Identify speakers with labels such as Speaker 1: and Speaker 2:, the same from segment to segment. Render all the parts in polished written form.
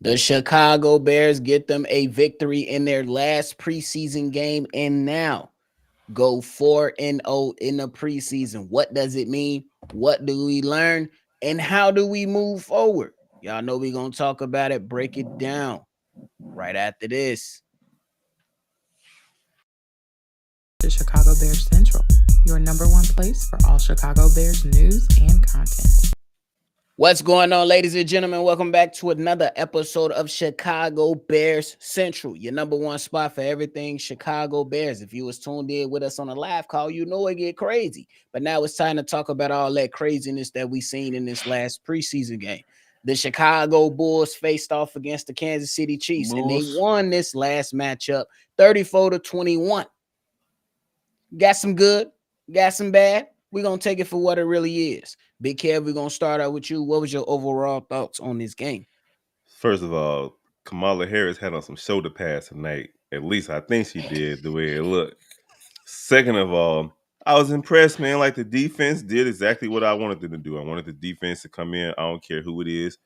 Speaker 1: The Chicago Bears get them a victory in their last preseason game and now go 4-0 in the preseason. What does it mean? What do we learn? And how do we move forward? Y'all know we're going to talk about it, break it down right after this.
Speaker 2: To Chicago Bears Central, your number one place for all Chicago Bears news and content.
Speaker 1: What's going on, ladies and gentlemen? Welcome back to another episode of Chicago Bears Central, your number one spot for everything Chicago Bears. If you was tuned in with us on a live call, you know it get crazy. But now it's time to talk about all that craziness that we seen in this last preseason game. The Chicago Bulls faced off against the Kansas City Chiefs, and they won this last matchup 34-21. Got some good, got some bad. We're going to take it for what it really is. Big Kev, we're going to start out with you. What was your overall thoughts on this game?
Speaker 3: First of all, Kamala Harris had on some shoulder pads tonight. At least I think she did the way it looked. Second of all, I was impressed, man. Like the defense did exactly what I wanted them to do. I wanted the defense to come in. I don't care who it is.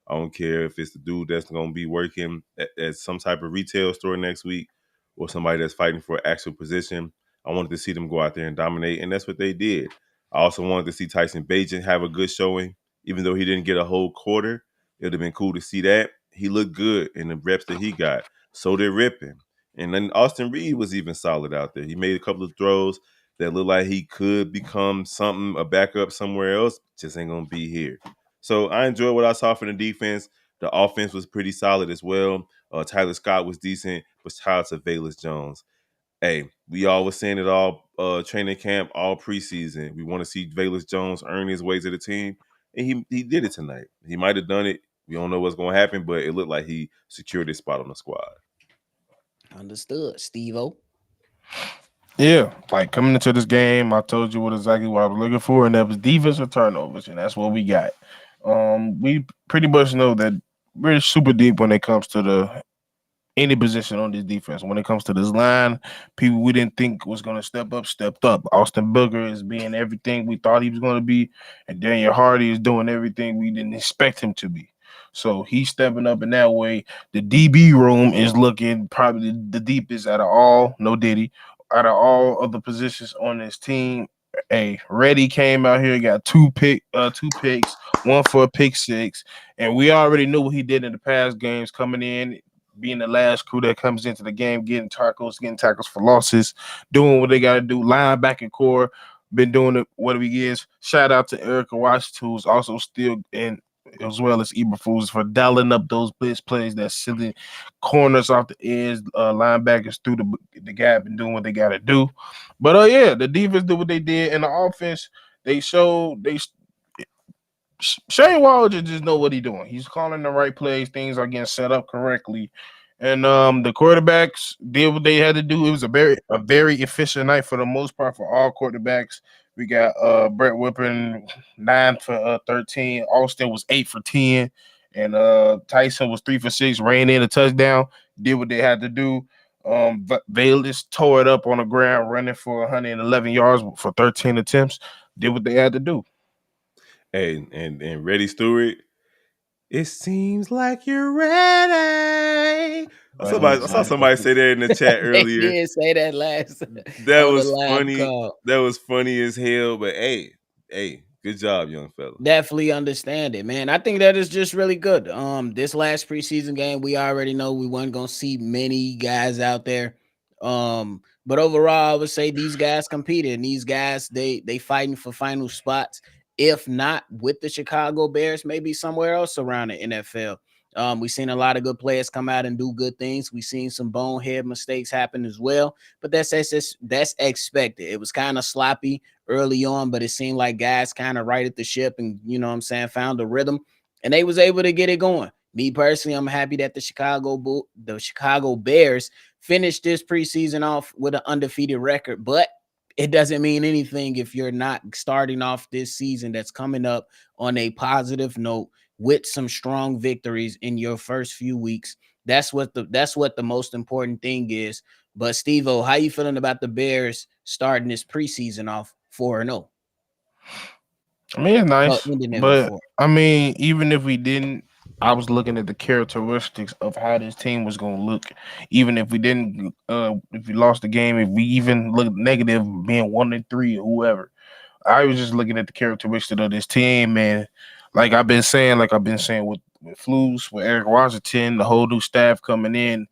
Speaker 3: I don't care if it's the dude that's going to be working at some type of retail store next week or somebody that's fighting for an actual position. I wanted to see them go out there and dominate, and that's what they did. I also wanted to see Tyson Bagent have a good showing, even though he didn't get a whole quarter. It would have been cool to see that. He looked good in the reps that he got. So did Rippin. And then Austin Reed was even solid out there. He made a couple of throws that looked like he could become something, a backup somewhere else. Just ain't going to be here. So I enjoyed what I saw from the defense. The offense was pretty solid as well. Tyler Scott was decent, but shout out to Velus Jones. Hey, we all was saying it all training camp, all preseason. We want to see Velus Jones earn his way to the team, and he did it tonight. He might have done it. We don't know what's going to happen, but it looked like he secured his spot on the squad.
Speaker 1: Understood. Steve-O?
Speaker 4: Yeah, like coming into this game, I told you exactly what I was looking for, and that was defensive turnovers, and that's what we got. We pretty much know that we're super deep when it comes to any position on this defense. When it comes to this line, people we didn't think was going to step up, stepped up. Austin Booker is being everything we thought he was going to be, and Daniel Hardy is doing everything we didn't expect him to be. So he's stepping up in that way. The DB room is looking probably the deepest out of all, no Diddy, out of all of the positions on this team. Reddy came out here, got two picks, one for a pick six, and we already knew what he did in the past games coming in, being the last crew that comes into the game, getting tackles for losses, doing what they got to do. Linebacker core been doing it what he is. Shout out to Erica Washington, who's also still in, as well as Eberflus, for dialing up those blitz plays that silly corners off the edge, linebackers through the gap and doing what they got to do. But yeah, the defense did what they did, and the offense they showed Shane Waldron just know what he's doing. He's calling the right plays. Things are getting set up correctly. And the quarterbacks did what they had to do. It was a very efficient night for the most part for all quarterbacks. We got Brett Whippen 9 for 13. Austin was 8 for 10. And Tyson was 3 for 6, ran in a touchdown, did what they had to do. Velus tore it up on the ground, running for 111 yards for 13 attempts, did what they had to do.
Speaker 3: Hey, and Reddy Stewart, it seems like you're ready. I saw somebody say that in the chat
Speaker 1: They
Speaker 3: earlier.
Speaker 1: did say that last
Speaker 3: That
Speaker 1: on the
Speaker 3: was
Speaker 1: live
Speaker 3: funny.
Speaker 1: call.
Speaker 3: That was funny as hell. But hey, good job, young fella.
Speaker 1: Definitely understand it, man. I think that is just really good. This last preseason game, we already know we weren't gonna see many guys out there. But overall, I would say these guys competed, and these guys they fighting for final spots. If not with the Chicago Bears, maybe somewhere else around the NFL. We've seen a lot of good players come out and do good things. We've seen some bonehead mistakes happen as well, but that's expected. It was kind of sloppy early on, but it seemed like guys kind of righted the ship and, you know what I'm saying, found a rhythm, and they was able to get it going. Me personally, I'm happy that the Chicago Bears finished this preseason off with an undefeated record, but it doesn't mean anything if you're not starting off this season that's coming up on a positive note with some strong victories in your first few weeks. That's what the most important thing is. But Steve-O, how you feeling about the Bears starting this preseason off 4-0?
Speaker 4: I mean, it's nice, but I mean, even if we didn't I was looking at the characteristics of how this team was going to look, even if we didn't, if we lost the game, if we even looked negative, being 1-3 or whoever. I was just looking at the characteristics of this team, man. Like I've been saying with Flus, with Eric Washington, the whole new staff coming in,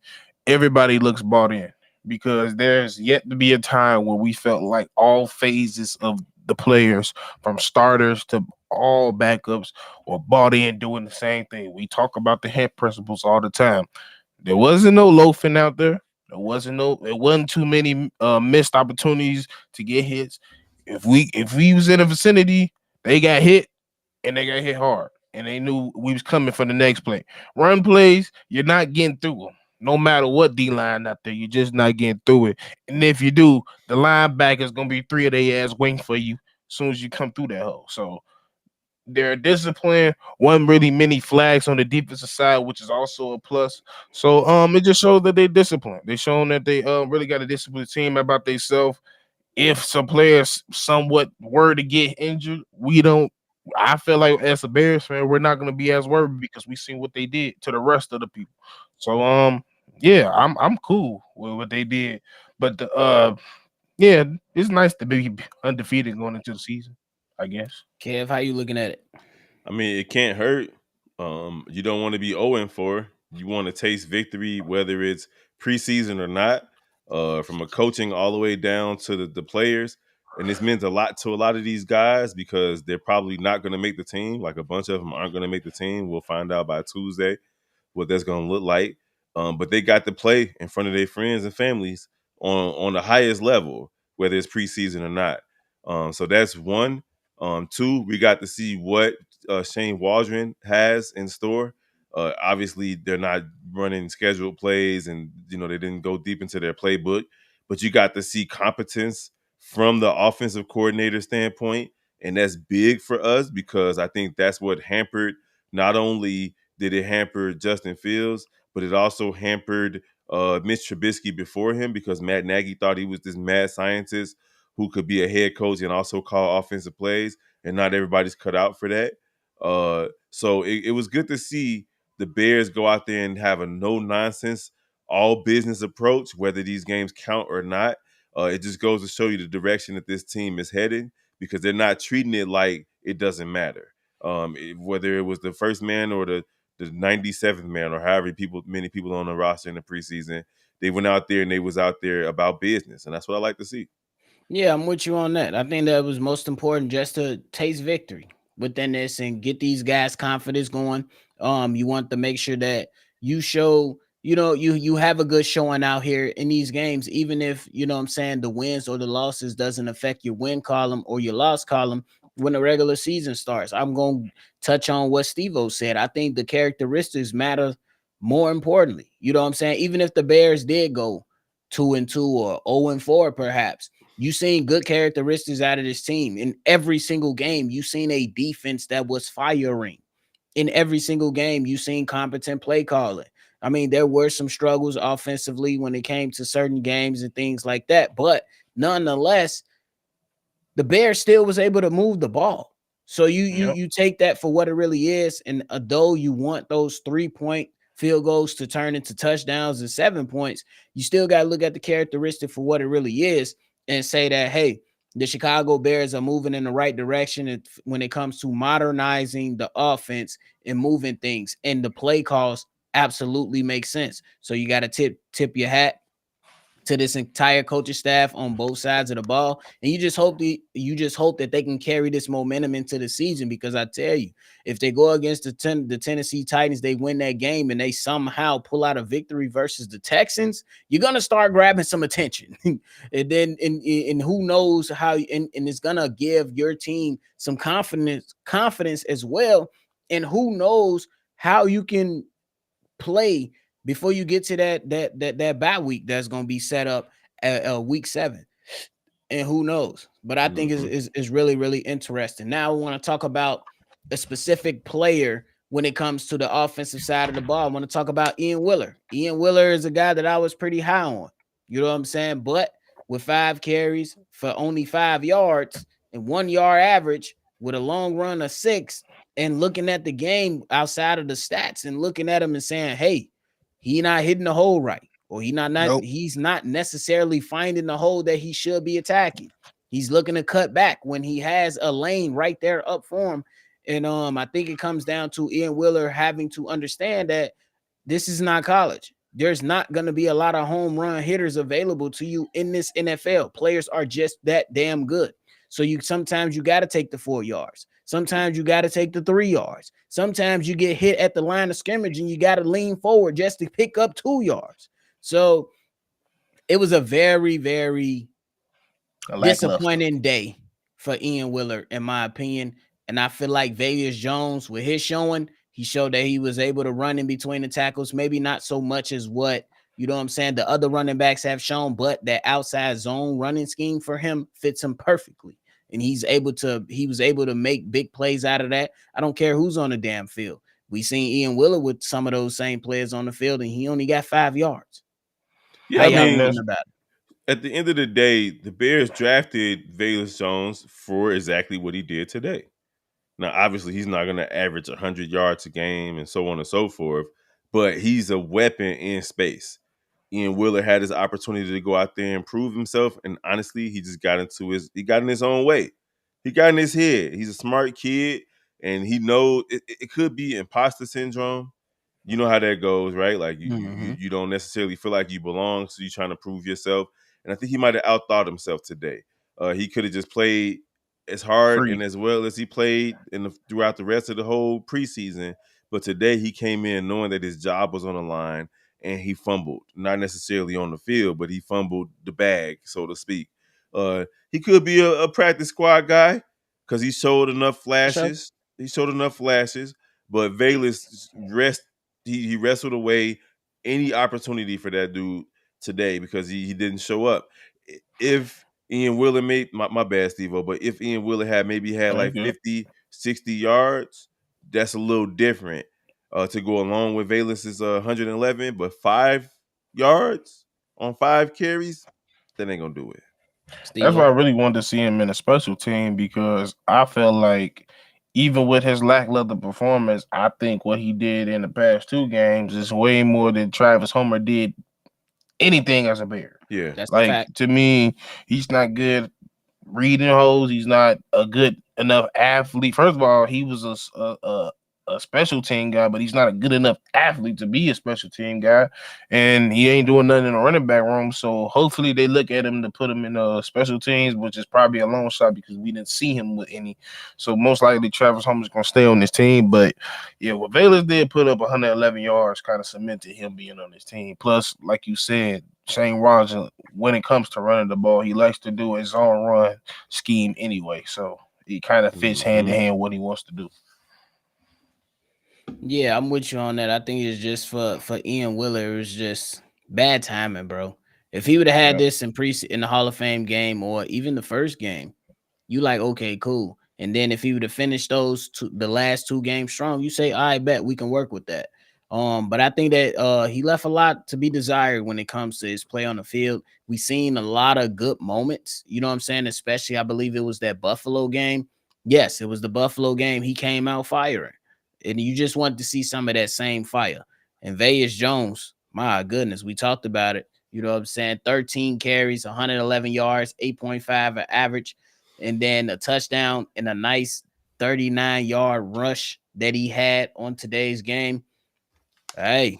Speaker 4: everybody looks bought in because there's yet to be a time where we felt like all phases of the players, from starters to all backups, were bought in doing the same thing. We talk about the head principles all the time. There wasn't no loafing out there. It wasn't too many missed opportunities to get hits. If we was in the vicinity, they got hit and they got hit hard, and they knew we was coming for the next play. Run plays, you're not getting through them. No matter what D line out there, you're just not getting through it. And if you do, the linebackers gonna be three of their ass waiting for you as soon as you come through that hole. So they're disciplined. One really many flags on the defensive side, which is also a plus. So it just shows that they disciplined. They shown that they really got a disciplined team about themselves. If some players somewhat were to get injured, we don't. I feel like as a Bears fan, we're not going to be as worried because we seen what they did to the rest of the people. So yeah, I'm cool with what they did, but yeah, it's nice to be undefeated going into the season, I guess.
Speaker 1: Kev, how you looking at it?
Speaker 3: I mean, it can't hurt. You don't want to be 0-4. You want to taste victory, whether it's preseason or not. From a coaching all the way down to the players, and this means a lot to a lot of these guys because they're probably not going to make the team. Like a bunch of them aren't going to make the team. We'll find out by Tuesday what that's going to look like. But they got to play in front of their friends and families on the highest level, whether it's preseason or not. So that's one. Two, we got to see what Shane Waldron has in store. Obviously, they're not running scheduled plays, and they didn't go deep into their playbook. But you got to see competence from the offensive coordinator standpoint, and that's big for us because I think that's what hampered. Not only did it hamper Justin Fields, but it also hampered Mitch Trubisky before him because Matt Nagy thought he was this mad scientist who could be a head coach and also call offensive plays, and not everybody's cut out for that. So it was good to see the Bears go out there and have a no nonsense, all business approach, whether these games count or not. It just goes to show you the direction that this team is headed because they're not treating it like it doesn't matter. Whether it was the first man or the 97th man or however many people on the roster in the preseason, they went out there and they was out there about business, and that's what I like to see.
Speaker 1: Yeah, I'm with you on that. I think that was most important just to taste victory within this and get these guys' confidence going. You want to make sure that you show, you have a good showing out here in these games, even if what I'm saying the wins or the losses doesn't affect your win column or your loss column when the regular season starts. I'm going to touch on what Stevo said. I think the characteristics matter more importantly. You know what I'm saying? Even if the Bears did go 2-2 or 0-4, perhaps you seen good characteristics out of this team in every single game. You seen a defense that was firing in every single game. You seen competent play calling. I mean, there were some struggles offensively when it came to certain games and things like that, but nonetheless, the Bears still was able to move the ball. So you take that for what it really is, and though you want those 3-point field goals to turn into touchdowns and 7 points, you still got to look at the characteristic for what it really is and say that, hey, the Chicago Bears are moving in the right direction when it comes to modernizing the offense and moving things, and the play calls absolutely make sense. So you got to tip your hat to this entire coaching staff on both sides of the ball, and you just hope that they can carry this momentum into the season. Because I tell you, if they go against the Tennessee Titans, they win that game, and they somehow pull out a victory versus the Texans, you're gonna start grabbing some attention, and then and who knows how, and it's gonna give your team some confidence as well, and who knows how you can play before you get to that bye week that's going to be set up at week 7, and who knows. But I think is really, really interesting. Now I want to talk about a specific player when it comes to the offensive side of the ball. I want to talk about Ian Willer. Ian Willer is a guy that I was pretty high on, you know what I'm saying? But with 5 carries for only 5 yards and 1 yard average with a long run of 6, and looking at the game outside of the stats and looking at him and saying, hey, he not hitting the hole right, or
Speaker 4: Nope.
Speaker 1: he's not necessarily finding the hole that he should be attacking. He's looking to cut back when he has a lane right there up for him. And I think it comes down to Ian Wheeler having to understand that this is not college. There's not going to be a lot of home run hitters available to you in this NFL. Players are just that damn good. So sometimes you got to take the 4 yards. Sometimes you got to take the 3 yards. Sometimes you get hit at the line of scrimmage and you got to lean forward just to pick up 2 yards. So it was a very, very
Speaker 4: Lackluster.
Speaker 1: disappointing day for Ian Wheeler, in my opinion. And I feel like Vegas Jones, with his showing, he showed that he was able to run in between the tackles, maybe not so much as what, you know what I'm saying, the other running backs have shown, but that outside zone running scheme for him fits him perfectly. And he was able to make big plays out of that. I don't care who's on the damn field. We seen Ian Wheeler with some of those same players on the field, and he only got 5 yards. How
Speaker 3: Yeah, I
Speaker 4: I
Speaker 1: y'all
Speaker 4: mean,
Speaker 3: mean,
Speaker 1: feeling about it?
Speaker 3: at the end of the day, the Bears drafted Velus Jones for exactly what he did today. Now, obviously, he's not going to average 100 yards a game and so on and so forth, but he's a weapon in space. Ian Wheeler had his opportunity to go out there and prove himself, and honestly, he just he got in his own way. He got in his head. He's a smart kid, and he knows it could be imposter syndrome. You know how that goes, right? Like you don't necessarily feel like you belong, so you're trying to prove yourself. And I think he might have outthought himself today. He could have just played as hard
Speaker 4: free.
Speaker 3: and as well as he played throughout the rest of the whole preseason. But today he came in knowing that his job was on the line, and he fumbled. Not necessarily on the field, but he fumbled the bag, so to speak. He could be a practice squad guy because he showed enough
Speaker 1: For sure.
Speaker 3: flashes. He showed enough flashes, but Valus he wrestled away any opportunity for that dude today because he didn't show up. If Ian Wheeler made my bad, Steve-O, but if Ian Wheeler had
Speaker 4: Very
Speaker 3: like
Speaker 4: good.
Speaker 3: 50, 60 yards, that's a little different to go along with Valus's 111, but 5 yards on 5 carries, that ain't gonna do it.
Speaker 4: That's why I
Speaker 1: Steve-O.
Speaker 4: really wanted to see him in a special team because I felt like even with his lackluster performance, I think what he did in the past 2 games is way more than Travis Homer did anything as a Bear.
Speaker 3: Yeah.
Speaker 1: That's a
Speaker 4: Like
Speaker 1: fact.
Speaker 4: to me, he's not good reading holes. He's not a good enough athlete. First of all, he was a special team guy, but he's not a good enough athlete to be a special team guy. And he ain't doing nothing in the running back room. So hopefully they look at him to put him in special teams, which is probably a long shot because we didn't see him with any. So most likely Travis Homer's gonna stay on this team. But yeah, what Valus did put up 111 yards kind of cemented him being on this team. Plus, like you said, Shane Rogers, when it comes to running the ball, he likes to do his own run scheme anyway. So it kind of fits hand
Speaker 3: Mm-hmm.
Speaker 4: in hand what he wants to do.
Speaker 1: Yeah, I'm with you on that. I think it's just for Ian Wheeler, it was just bad timing, bro. If he would have had
Speaker 4: Yep.
Speaker 1: this in the Hall of Fame game or even the first game, you like, okay, cool. And then if he would have finished the last 2 games strong, you say, I bet we can work with that. But I think that he left a lot to be desired when it comes to his play on the field. We seen a lot of good moments, you know what I'm saying? Especially, I believe it was that Buffalo game. Yes, it was the Buffalo game. He came out firing, and you just want to see some of that same fire. And Vegas Jones, my goodness, we talked about it. You know what I'm saying? 13 carries, 111 yards, 8.5 average, and then a touchdown and a nice 39-yard rush that he had on today's game. Hey,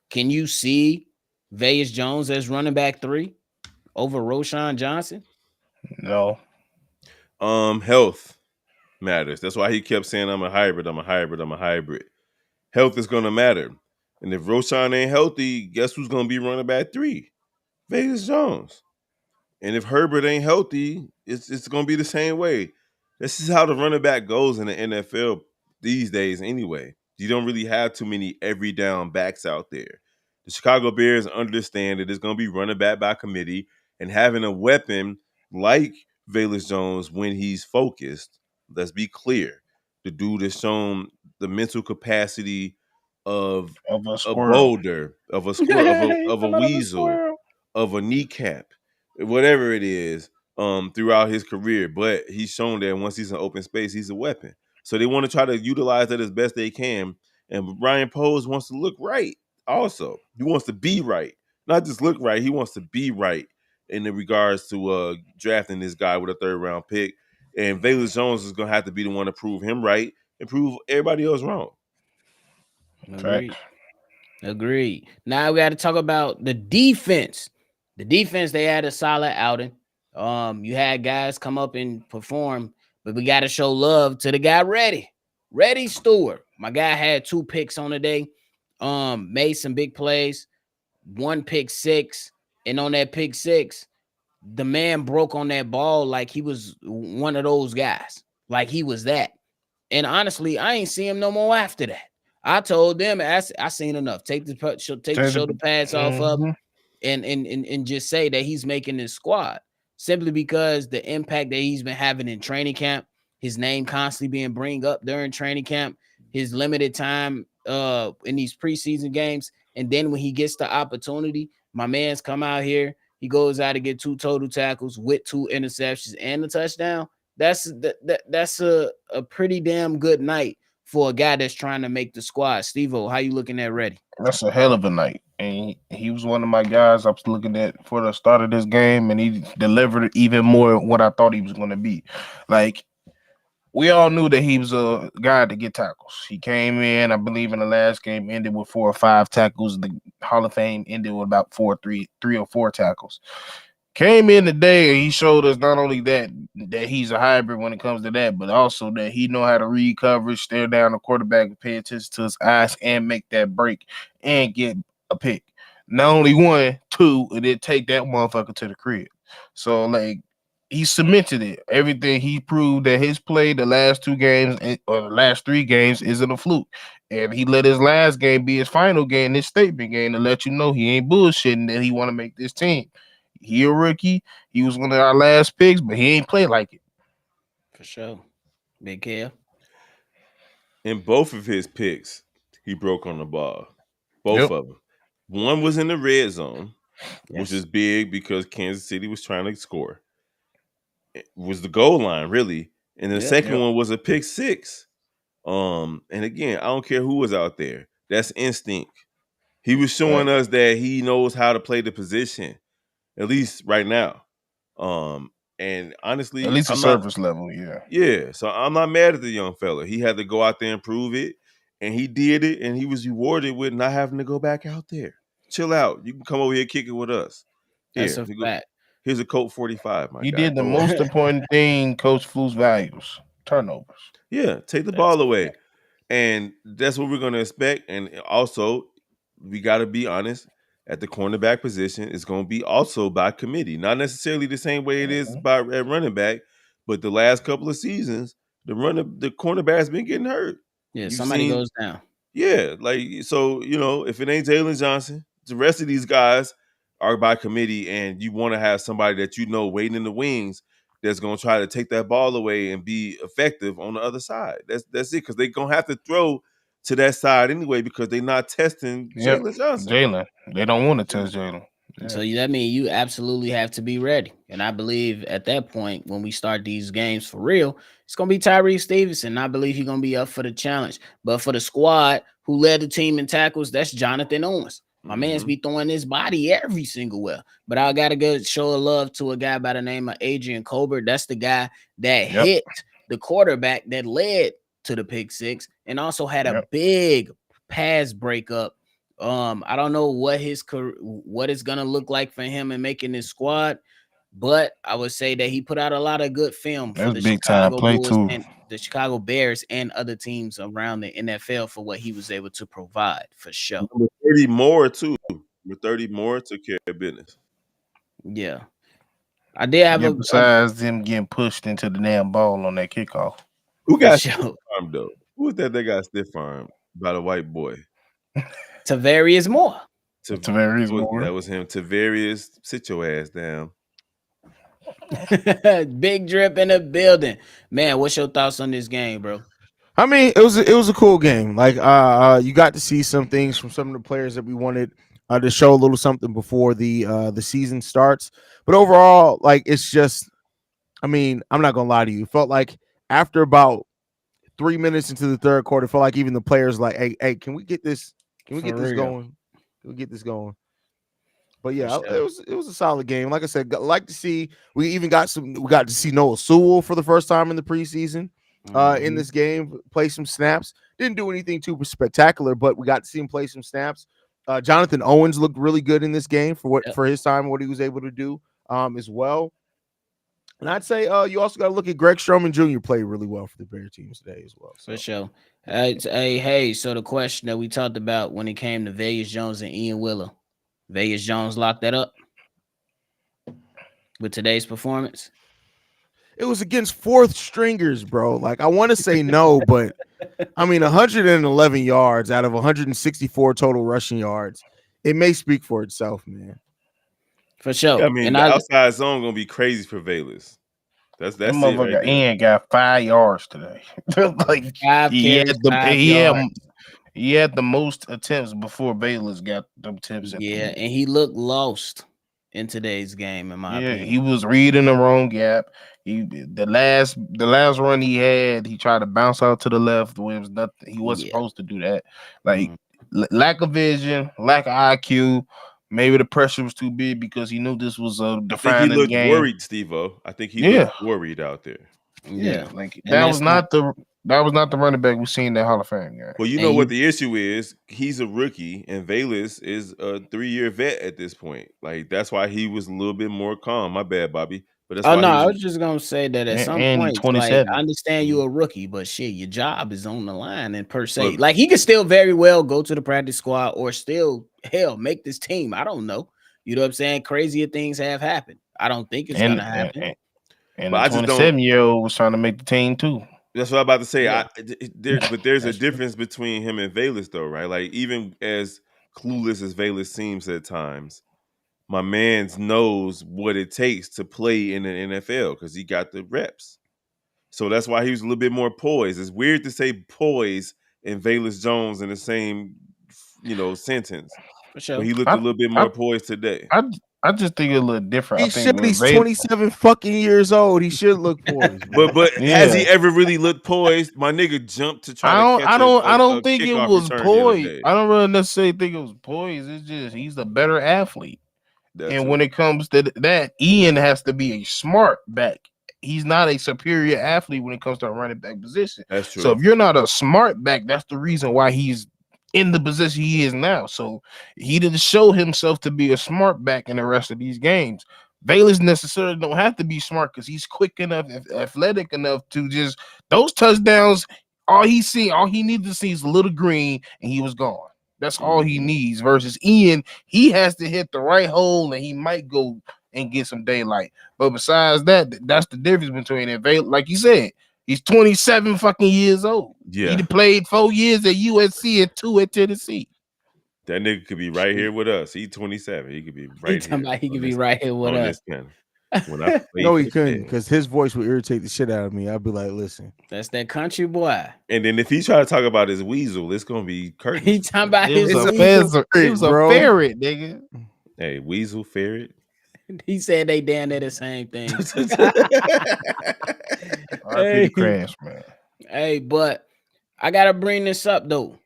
Speaker 1: can you see Vegas Jones as running back 3 over Roshan Johnson?
Speaker 4: No.
Speaker 3: Health matters. That's why he kept saying, I'm a hybrid, I'm a hybrid, I'm a hybrid. Health is gonna matter. And if Roshan ain't healthy, guess who's gonna be running back 3? Vegas Jones. And if Herbert ain't healthy, it's gonna be the same way. This is how the running back goes in the NFL these days anyway. You don't really have too many every down backs out there. The Chicago Bears understand that it's gonna be running back by committee, and having a weapon like Velus Jones when he's focused, let's be clear. The dude has shown the mental capacity of
Speaker 4: Of a
Speaker 3: a
Speaker 4: squirrel.
Speaker 3: boulder, of a squirrel,
Speaker 4: He's
Speaker 3: of a
Speaker 4: another
Speaker 3: weasel,
Speaker 4: squirrel.
Speaker 3: of a kneecap, whatever it is, throughout his career. But he's shown that once he's in open space, he's a weapon. So they want to try to utilize that as best they can. And Ryan Poles wants to look right also. He wants to be right, not just look right. He wants to be right in the regards to drafting this guy with a 3rd-round pick. And Velus Jones is going to have to be the one to prove him right and prove everybody else wrong.
Speaker 1: Agreed.
Speaker 4: Facts.
Speaker 1: Agreed. Now we got to talk about the defense. The defense, they had a solid outing. You had guys come up and perform, but we got to show love to the guy Reddy Stewart. My guy had 2 picks on the day. Made some big plays, 1 pick 6, and on that pick 6, the man broke on that ball like he was one of those guys, like he was that. And honestly, I ain't see him no more after that. I told them I seen enough. Take the shoulder pads off up,
Speaker 4: Mhm.
Speaker 1: and just say that he's making this squad simply because the impact that he's been having in training camp, his name constantly being bring up during training camp, his limited time in these preseason games, and then when he gets the opportunity, my man's come out here. He goes out to get 2 total tackles with 2 interceptions and a touchdown. That's a pretty damn good night for a guy that's trying to make the squad. Stevo, how you looking at Reddy?
Speaker 4: That's a hell of a night. And he was one of my guys I was looking at for the start of this game, and he delivered even more what I thought he was going to be. Like, we all knew that he was a guy to get tackles. He came in, I believe, in the last game, ended with 4 or 5 tackles. The Hall of Fame ended with about 3 or 4 tackles. Came in today and he showed us not only that he's a hybrid when it comes to that, but also that he know how to read coverage, stare down the quarterback, and pay attention to his eyes, and make that break and get a pick. Not only 1, 2, and then take that motherfucker to the crib. So like, he cemented it. Everything he proved that his play the last 2 games or the last 3 games isn't a fluke. And he let his last game be his final game, his statement game, to let you know he ain't bullshitting, that he want to make this team. He a rookie. He was one of our last picks, but he ain't play like it.
Speaker 1: For sure. Big Kev.
Speaker 3: In both of his picks, he broke on the ball. Both
Speaker 4: Yep.
Speaker 3: of them. One was in the red zone, which
Speaker 1: Yes.
Speaker 3: is big because Kansas City was trying to score. It was the goal line, really. And the
Speaker 1: Yep.
Speaker 3: second one was a pick 6. And again, I don't care who was out there. That's instinct. He was showing
Speaker 4: Right.
Speaker 3: us that he knows how to play the position, at least right now. And
Speaker 4: At
Speaker 3: honestly,
Speaker 4: least a
Speaker 3: I'm not.
Speaker 4: surface level, yeah.
Speaker 3: Yeah, so I'm not mad at the young fella. He had to go out there and prove it, and he did it, and he was rewarded with not having to go back out there. Chill out. You can come over here kick it with us.
Speaker 1: That's
Speaker 3: Here,
Speaker 1: a fact.
Speaker 3: here's a Colt 45, my
Speaker 4: He
Speaker 3: guy.
Speaker 4: did the
Speaker 3: Go.
Speaker 4: most important thing Coach Flu's values: turnovers.
Speaker 3: Yeah, take the
Speaker 1: That's
Speaker 3: ball
Speaker 1: a
Speaker 3: away.
Speaker 1: fact.
Speaker 3: And that's what we're going to expect. And also, we got to be honest, at the cornerback position, it's going to be also by committee. Not necessarily the same way it is
Speaker 4: Mhm.
Speaker 3: by at running back, but the last couple of seasons, the cornerback's been getting hurt.
Speaker 1: Yeah,
Speaker 3: You've
Speaker 1: somebody
Speaker 3: seen,
Speaker 1: goes down.
Speaker 3: yeah, like so, if it ain't Jalen Johnson, the rest of these guys are by committee, and you want to have somebody that waiting in the wings that's gonna try to take that ball away and be effective on the other side. That's it, because they're gonna have to throw to that side anyway because they're not testing
Speaker 4: Yep.
Speaker 3: Jalen Johnson.
Speaker 4: Jalen. They don't want to touch Jalen.
Speaker 1: So
Speaker 4: Yeah.
Speaker 1: that means you absolutely have to be ready. And I believe at that point, when we start these games for real, it's gonna be Tyrese Stevenson. I believe he's gonna be up for the challenge. But for the squad who led the team in tackles, that's Jonathan Owens. My man's
Speaker 3: Mm-hmm.
Speaker 1: be throwing his body every single well. But I gotta go show a love to a guy by the name of Adrian Colbert. That's the guy that
Speaker 4: Yep.
Speaker 1: hit the quarterback that led to the pick 6 and also had a
Speaker 4: Yep.
Speaker 1: big pass breakup. I don't know what it's gonna look like for him in making this squad, but I would say that he put out a lot of good film for
Speaker 4: That's
Speaker 1: the
Speaker 4: big time
Speaker 1: Chicago
Speaker 4: play
Speaker 1: Bulls
Speaker 4: too.
Speaker 1: and the Chicago Bears and other teams around the NFL for what he was able to provide for sure.
Speaker 3: Number 30 more too. Number 30 more took care of business.
Speaker 1: Yeah, I did have
Speaker 4: Yeah,
Speaker 1: a
Speaker 4: besides them getting pushed into the damn ball on that kickoff.
Speaker 3: Who
Speaker 1: for
Speaker 3: got stiff
Speaker 1: sure.
Speaker 3: armed though? Who was that got stiff armed by the white boy?
Speaker 1: Tavarius Moore.
Speaker 4: Tavares
Speaker 3: That
Speaker 4: Moore.
Speaker 3: was him. Tavarius, sit your ass down.
Speaker 1: Big drip in the building. Man, what's your thoughts on this game, bro?
Speaker 5: I mean, it was a cool game. Like, you got to see some things from some of the players that we wanted to show a little something before the season starts. But overall, like, it's just, I mean, I'm not gonna lie to you. It felt like after about 3 minutes into the third quarter, felt like even the players like, hey, can we get this? Can we
Speaker 1: For
Speaker 5: get this
Speaker 1: real.
Speaker 5: going? Can we get this going? But
Speaker 1: For
Speaker 5: yeah,
Speaker 1: sure.
Speaker 5: it was a solid game. Like I said, like to see. We got to see Noah Sewell for the first time in the preseason. In
Speaker 1: Mhm.
Speaker 5: this game, play some snaps. Didn't do anything too spectacular, but we got to see him play some snaps. Jonathan Owens looked really good in this game
Speaker 1: Yep.
Speaker 5: for his time, what he was able to do as well. And I'd say you also got to look at Greg Stroman Jr. played really well for the Bear teams today as well. So.
Speaker 1: For sure. Hey, so the question that we talked about when it came to Vegas Jones and Ian Wheeler, Vegas Jones locked that up with today's performance.
Speaker 5: It was against fourth stringers, bro. Like, I want to say no, but I mean, 111 yards out of 164 total rushing yards. It may speak for itself, man.
Speaker 1: For sure.
Speaker 3: Yeah, I mean,
Speaker 1: And
Speaker 3: the
Speaker 1: I
Speaker 3: outside zone gonna be crazy for Valus.
Speaker 4: That
Speaker 3: That's it right
Speaker 4: motherfucker
Speaker 3: there.
Speaker 4: Ian got 5 yards today. Like
Speaker 1: 5 carries, 5 yards.
Speaker 4: he had the most attempts before Bayless got them attempts.
Speaker 1: Yeah, and he looked lost in today's game, in my opinion.
Speaker 4: He was reading the wrong gap. The last run he had, he tried to bounce out to the left where it was nothing. He wasn't supposed to do that. Like lack of vision, lack of IQ. Maybe the pressure was too big because he knew this was a
Speaker 3: I think he
Speaker 4: defining
Speaker 3: looked
Speaker 4: game.
Speaker 3: worried, Steve-O. I think he looked worried out there.
Speaker 1: Yeah,
Speaker 4: like
Speaker 1: And
Speaker 4: that
Speaker 1: that's
Speaker 4: was not the running back we seen in that Hall of Fame game.
Speaker 3: Well, you
Speaker 1: And
Speaker 3: know
Speaker 1: you-
Speaker 3: what the issue is? He's a rookie, and Valus is a 3-year vet at this point. Like that's why he was a little bit more calm. My bad, Bobby. But that's
Speaker 1: Oh
Speaker 3: why
Speaker 1: no,
Speaker 3: he
Speaker 1: I
Speaker 3: was.
Speaker 1: was just gonna say that at some
Speaker 4: And
Speaker 1: point, like
Speaker 4: 27.
Speaker 1: I understand you're a rookie, but shit, your job is on the line, and per se,
Speaker 3: Look.
Speaker 1: like he could still very well go to the practice squad or still hell make this team. I don't know. You know what I'm saying? Crazier things have happened. I don't think it's gonna happen.
Speaker 4: And
Speaker 3: But
Speaker 4: the
Speaker 3: I just
Speaker 4: 27-year-old was trying to make the team too.
Speaker 3: That's what I'm about to say.
Speaker 1: Yeah.
Speaker 3: But there's a
Speaker 1: That's true.
Speaker 3: difference between him and Valus, though, right? Like even as clueless as Valus seems at times, my man's knows what it takes to play in the NFL because he got the reps. So that's why he was a little bit more poised. It's weird to say poise and Valus Jones in the same, sentence.
Speaker 1: For sure.
Speaker 3: But he looked a little bit more poised today.
Speaker 4: I just think it's a little different.
Speaker 5: He should. He's 27 fucking years old. He should look poised.
Speaker 3: But has he ever really looked poised? My nigga jumped to try to catch
Speaker 4: I don't think it
Speaker 3: kickoff
Speaker 4: was
Speaker 3: return the other
Speaker 4: poised.
Speaker 3: day.
Speaker 4: I don't really necessarily think it was poised. It's just he's a better athlete.
Speaker 3: That's
Speaker 4: and
Speaker 3: true.
Speaker 4: when it comes to that, Ian has to be a smart back. He's not a superior athlete when it comes to a running back position.
Speaker 3: That's true.
Speaker 4: So if you're not a smart back, that's the reason why he's in the position he is now. So he didn't show himself to be a smart back in the rest of these games. Valus necessarily don't have to be smart because he's quick enough, athletic enough to just those touchdowns. All he needed to see is a little green, and he was gone. That's all he needs. Versus Ian, he has to hit the right hole, and he might go and get some daylight. But besides that, that's the difference between it. Like you said, he's 27 fucking years old.
Speaker 3: Yeah.
Speaker 4: He played 4 years at USC and 2 at Tennessee.
Speaker 3: That nigga could be right here with us. He's 27. He could be right here.
Speaker 1: He could be right here with us.
Speaker 3: When I
Speaker 5: No, he couldn't, because his voice would irritate the shit out of me. I'd be like, listen.
Speaker 1: That's that country boy.
Speaker 3: And then if he try to talk about his weasel, it's gonna be curtains.
Speaker 1: He talking about
Speaker 4: It
Speaker 1: his
Speaker 4: was a
Speaker 1: weasel.
Speaker 4: ferret, nigga.
Speaker 3: Hey, weasel, ferret.
Speaker 1: He said they damn near the same thing.
Speaker 4: RP crash, man.
Speaker 1: Hey, but I gotta bring this up though.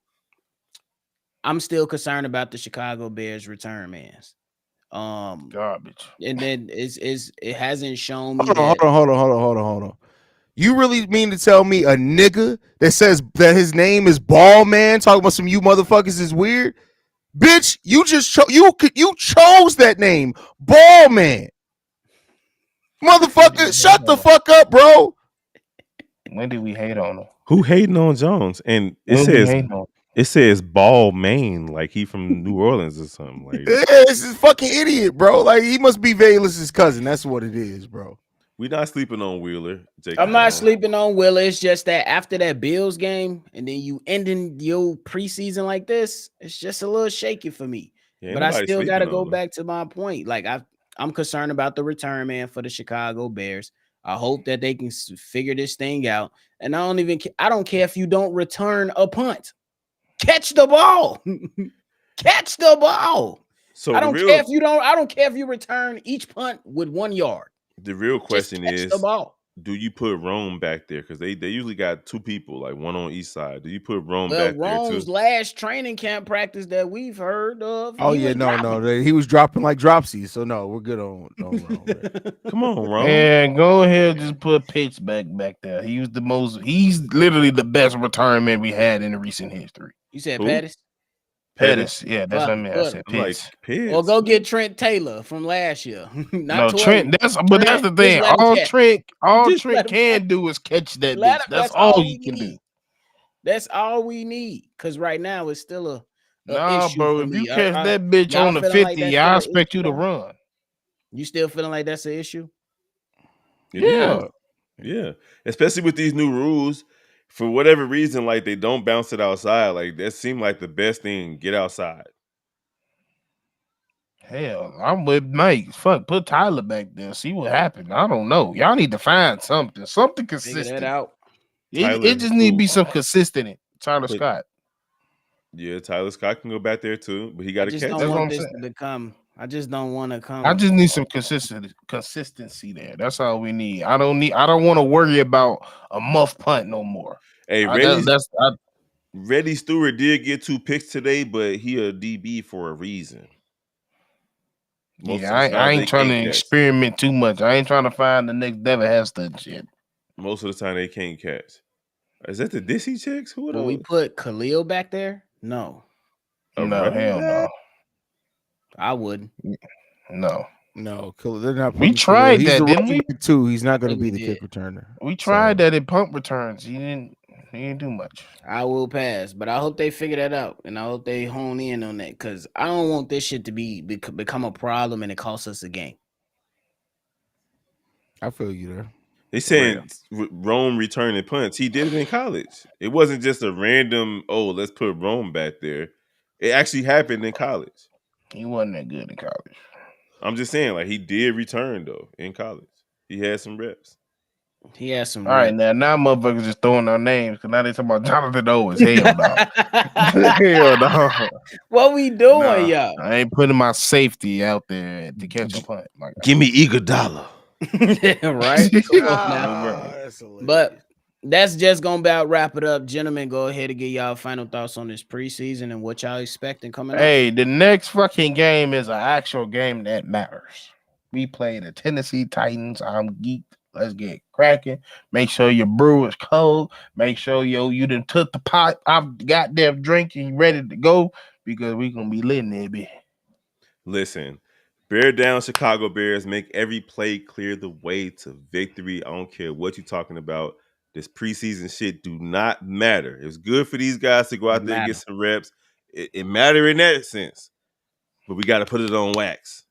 Speaker 1: I'm still concerned about the Chicago Bears return mans.
Speaker 4: Garbage.
Speaker 1: And then it hasn't shown me.
Speaker 5: Hold on. You really mean to tell me a nigga that says that his name is Ball Man talking about some you motherfuckers is weird? Bitch, you just you chose that name, Ball Man. Motherfucker, shut the fuck up, bro.
Speaker 4: When did we hate on him?
Speaker 3: Who hating on Jones? And it says Ball Maine, like he from New Orleans or something. Like
Speaker 5: this is fucking idiot, bro. Like he must be Velas's cousin. That's what it is, bro.
Speaker 3: We not sleeping on Wheeler.
Speaker 1: I'm not sleeping on Wheeler. It's just that after that Bills game, and then you ending your preseason like this, it's just a little shaky for me.
Speaker 3: Yeah,
Speaker 1: but I still got to go back to my point. Like I'm concerned about the return man for the Chicago Bears. I hope that they can figure this thing out. And I don't care if you don't return a punt. Catch the ball. Catch the ball.
Speaker 3: So
Speaker 1: I don't care if you don't. I don't care if you return each punt with 1 yard.
Speaker 3: The real question is, do you put Rome back there? Because they usually got two people, like one on each side. Do you put Rome
Speaker 1: Well,
Speaker 3: back there too?
Speaker 1: Rome's last training camp practice that we've heard of,
Speaker 5: Oh
Speaker 1: he
Speaker 5: yeah,
Speaker 1: was dropping.
Speaker 5: he was dropping like dropsies. So no, we're good on Rome. Right?
Speaker 3: Come on, Rome.
Speaker 4: And go ahead, just put Pitts back there. He's literally the best retirement we had in the recent history.
Speaker 1: You said
Speaker 3: Who?
Speaker 1: Pettis?
Speaker 4: Pettis, yeah, that's what I
Speaker 1: Fuck,
Speaker 4: mean. I
Speaker 1: put
Speaker 4: said
Speaker 1: him.
Speaker 3: I'm like
Speaker 4: Pitts.
Speaker 3: Pitts.
Speaker 1: Or go get Trent Taylor from last year. Not
Speaker 4: No, Trent. That's the
Speaker 1: Just
Speaker 4: thing.
Speaker 1: let him
Speaker 4: All
Speaker 1: catch.
Speaker 4: Trent
Speaker 1: Just let him
Speaker 4: can do is catch that
Speaker 1: Let
Speaker 4: bitch.
Speaker 1: him,
Speaker 4: That's
Speaker 1: that's
Speaker 4: all
Speaker 1: all
Speaker 4: he
Speaker 1: we
Speaker 4: can do.
Speaker 1: need. That's all we need. Because right now it's still a
Speaker 4: Nah,
Speaker 1: issue
Speaker 4: bro.
Speaker 1: for
Speaker 4: If
Speaker 1: me.
Speaker 4: you catch that bitch
Speaker 1: Y'all
Speaker 4: on the
Speaker 1: feeling like
Speaker 4: 50,
Speaker 1: that's
Speaker 4: I
Speaker 1: still an
Speaker 4: expect you
Speaker 1: issue,
Speaker 4: to
Speaker 1: though?
Speaker 4: run.
Speaker 1: You still feeling like that's an issue?
Speaker 3: It
Speaker 4: Yeah.
Speaker 3: is. Yeah. Especially with these new rules. For whatever reason, like they don't bounce it outside. Like that seemed like the best thing. Get outside.
Speaker 4: Hell, I'm with Mike. Fuck, put Tyler back there. See what happened. I don't know. Y'all need to find something
Speaker 1: Figure that
Speaker 4: consistent.
Speaker 1: out.
Speaker 3: Tyler,
Speaker 4: It just need to
Speaker 3: who?
Speaker 4: be some consistent in it. Tyler
Speaker 3: Put-
Speaker 4: Scott.
Speaker 3: Yeah, Tyler Scott can go back there too, but he
Speaker 1: I
Speaker 3: got to
Speaker 1: just
Speaker 3: catch.
Speaker 1: don't
Speaker 4: That's what
Speaker 1: want
Speaker 4: I'm
Speaker 1: this
Speaker 4: saying.
Speaker 1: to become. I just don't want to come.
Speaker 4: I just need some consistency there. That's all we need. I don't want to worry about a muff punt no more.
Speaker 3: Hey, Reddy Stewart did get 2 picks today, but he a DB for a reason. Most
Speaker 4: Yeah,
Speaker 3: of the
Speaker 4: I
Speaker 3: time
Speaker 4: ain't
Speaker 3: they
Speaker 4: trying to
Speaker 3: can't catch.
Speaker 4: experiment too much. I ain't trying to find the next Devin Hester shit.
Speaker 3: Most of the time they can't catch. Is that the Dissy chicks? Who are
Speaker 1: Will we
Speaker 3: those?
Speaker 1: put Khalil back there? No,
Speaker 3: A
Speaker 4: No,
Speaker 3: running
Speaker 4: hell
Speaker 3: back?
Speaker 1: I wouldn't.
Speaker 4: no.
Speaker 5: No, they're not.
Speaker 4: We
Speaker 5: putting
Speaker 4: tried
Speaker 5: He's
Speaker 4: that,
Speaker 5: the
Speaker 4: didn't we?
Speaker 5: running back too. He's not
Speaker 1: I
Speaker 5: going to
Speaker 1: think
Speaker 5: be
Speaker 1: we
Speaker 5: the
Speaker 1: did.
Speaker 5: kick returner.
Speaker 4: We tried that in punt returns. He didn't do much.
Speaker 1: I will pass, but I hope they figure that out, and I hope they hone in on that because I don't want this shit to become a problem and it costs us a game.
Speaker 5: I feel you there.
Speaker 3: They saying Rome returning punts. He did it in college. It wasn't just a random, let's put Rome back there. It actually happened in college.
Speaker 4: He wasn't that good in college.
Speaker 3: I'm just saying, like, he did return, though, in college. He had some reps.
Speaker 1: He has some.
Speaker 4: All right,
Speaker 1: reps.
Speaker 4: now motherfuckers just throwing our names because now they talking about Jonathan Owens. Hell no. Hell no.
Speaker 1: What we doing,
Speaker 4: Nah,
Speaker 1: y'all?
Speaker 4: I ain't putting my safety out there to catch a punt. My God.
Speaker 3: Give me Iguodala.
Speaker 1: Right? Come on now.
Speaker 5: Ah, that's hilarious.
Speaker 1: But that's just gonna about wrap it up, gentlemen. Go ahead and get y'all final thoughts on this preseason and what y'all expecting coming up.
Speaker 4: Hey, the next fucking game is an actual game that matters. We play the Tennessee Titans. I'm geeked. Let's get cracking. Make sure your brew is cold. Make sure you done took the pot out the goddamn drink and you ready to go because we gonna be lit in there, bitch.
Speaker 3: Listen, bear down, Chicago Bears. Make every play clear the way to victory. I don't care what you're talking about. This preseason shit do not matter. It's good for these guys to go out there and get some reps. It matter in that sense. But we got to put it on wax.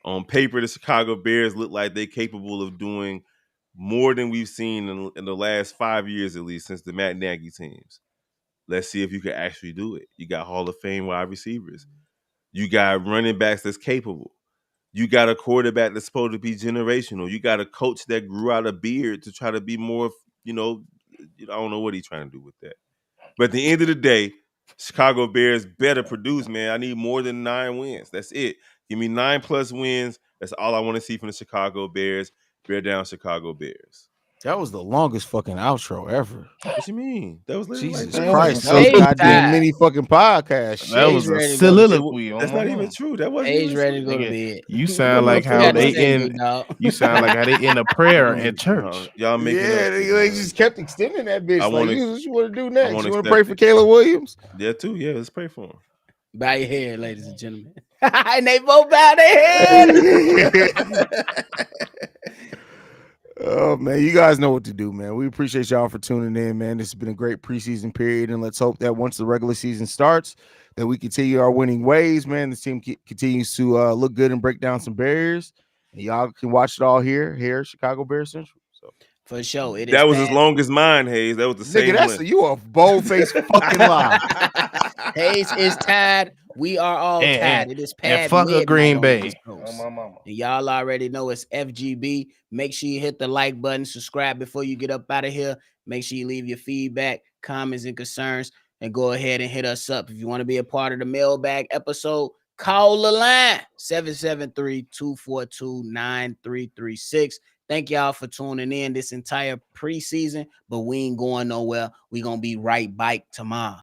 Speaker 3: On paper, the Chicago Bears look like they're capable of doing more than we've seen in the last 5 years, at least, since the Matt Nagy teams. Let's see if you can actually do it. You got Hall of Fame wide receivers. You got running backs that's capable. You got a quarterback that's supposed to be generational. You got a coach that grew out a beard to try to be more, I don't know what he's trying to do with that. But at the end of the day, Chicago Bears better produce, man. I need more than 9 wins. That's it. Give me 9+ wins. That's all I want to see from the Chicago Bears. Bear down, Chicago Bears.
Speaker 5: that was the longest fucking outro ever.
Speaker 3: What you mean? That was literally
Speaker 5: Jesus
Speaker 3: like
Speaker 5: Christ,
Speaker 4: that was
Speaker 5: so
Speaker 1: Paige
Speaker 5: goddamn
Speaker 1: tied.
Speaker 5: mini fucking podcast.
Speaker 4: That
Speaker 5: Shit.
Speaker 4: was a
Speaker 1: ready to go to
Speaker 4: soliloquy.
Speaker 3: That's not even true. That wasn't
Speaker 1: Age
Speaker 3: even
Speaker 1: ready to
Speaker 3: true.
Speaker 1: go to
Speaker 4: Nigga,
Speaker 1: bed.
Speaker 4: You sound like
Speaker 1: You
Speaker 4: how
Speaker 1: got to
Speaker 4: they
Speaker 1: say,
Speaker 4: end.
Speaker 1: big dog.
Speaker 4: You sound like how they end a prayer at church.
Speaker 3: Y'all making
Speaker 5: Yeah,
Speaker 3: up.
Speaker 5: they just kept extending that bitch.
Speaker 3: I
Speaker 5: Like,
Speaker 3: wanna-
Speaker 5: what you want to do next?
Speaker 3: wanna
Speaker 5: You want to pray
Speaker 3: accept
Speaker 5: for
Speaker 3: it.
Speaker 5: Caleb Williams?
Speaker 3: Yeah, too. Yeah, let's pray for him.
Speaker 1: Bow your head, ladies and gentlemen. And they both bow their head.
Speaker 5: Oh man, you guys know what to do, man. We appreciate y'all for tuning in, man. This has been a great preseason period, and let's hope that once the regular season starts, that we continue our winning ways, man. This team continues to look good and break down some barriers. And y'all can watch it all here, Chicago Bears Central. So
Speaker 1: For sure. It is
Speaker 3: That was as
Speaker 1: past-
Speaker 3: long as mine, Hayes. That was the same
Speaker 5: nigga,
Speaker 3: length.
Speaker 5: you a bold-faced fucking lie.
Speaker 1: Hayes is tied. We are all tied. It is
Speaker 4: and
Speaker 1: past
Speaker 4: fuck a
Speaker 1: midnight
Speaker 4: Green
Speaker 1: on the
Speaker 4: Bay.
Speaker 1: East Coast.
Speaker 4: Oh, my mama.
Speaker 1: And y'all already know it's FGB. Make sure you hit the like button, subscribe before you get up out of here. Make sure you leave your feedback, comments, and concerns, and go ahead and hit us up. If you want to be a part of the mailbag episode, call the line 773-242-9336. Thank y'all for tuning in this entire preseason, but we ain't going nowhere. We gonna be right back tomorrow.